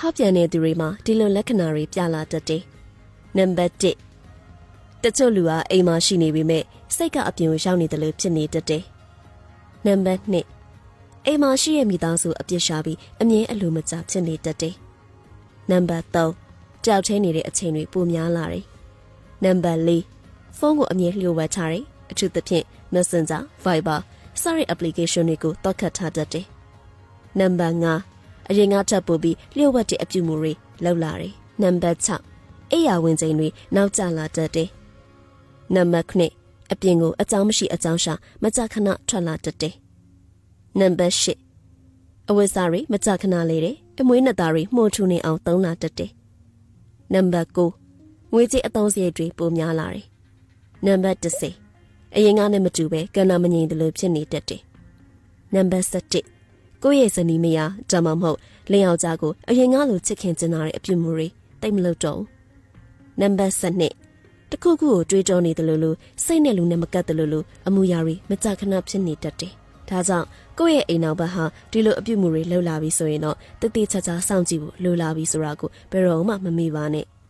ဖောက်ပြန်တဲ့သူတွေမှာဒီလိုလက္ခဏာတွေပြလာတတ်တယ်။နံပါတ်1တချို့လူဟာအိမ်မှာရှိနေပေမဲ့စိတ်ကအပြင်ကိုရောက်နေတယ်လို့ဖြစ်နေတတ်တယ်။နံပါတ်2အိမ်မှာရှိရဲ့မိသားစုအပြစ်ရှာပြီးအမြဲအလိုမကျဖြစ်နေတတ်တယ်။နံပါတ်3ကြောက်ချင်းနေတဲ့အချိန်တွေပိုများလာတယ်။နံပါတ်4ဖုန်းကိုအမြဲလျှို့ဝှက်ထားတယ်။အထူးသဖြင့် Messenger, Viber စတဲ့ application တွေကိုတောက်ခတ်ထားတတ်တယ်။နံပါတ်5အရင်ကချက်ပို့ပြီးလျှို့ဝှက်တဲ့အပြုမှုတွေလုပ်လာတယ်။နံပါတ်6အိယာဝင်ချိန်တွေနောက်ကျလာတတ်တယ်။နံပါတ်9အပြင်ကိုအကြောင်းမရှိအကြောင်းရှာမကြခဏထွက်လာတတ်တယ်။နံပါတ်10အဝတ်စားတွေမကြခဏလေးတယ်။အမွေးနှစ်သားတွေမှုထူနေအောင်သုံးလာတတ်တယ်။နံပါတ်9ငွေကြေးအသုံးစရိတ်တွေပိုများလာတယ်။နံပါတ်10အရင်ကနဲ့မတူပဲကဏ္ဍမငြိမ်တယ်လို့ဖြစ်နေတတ်တယ်။နံပါတ်17ကိုယ့်ရဲ့ဇနီးမယားဒါမှမဟုတ်လင်ယောက်ျားကိုအရင်ကလိုချစ်ခင်ကျင်နာတဲ့အပြုမှုတွေတိတ်မလုပ်တော့ဘူး။နံပါတ်12တခုခုကိုတွေးကြောနေတယ်လို့စိတ်နဲ့လူနဲ့မကပ်တယ်လို့အမှုရာတွေမကြခဏဖြစ်နေတတ်တယ်။ဒါကြောင့်ကိုယ့်ရဲ့အိမ်နောက်ဘက်ဟာဒီလိုအပြုမှုတွေလှုပ်လာပြီးဆိုရင်တော့တိတ်တိတ်ချာချာစောင့်ကြည့်ဖို့လိုလာပြီဆိုတာကိုဘယ်တော့မှမမေ့ပါနဲ့။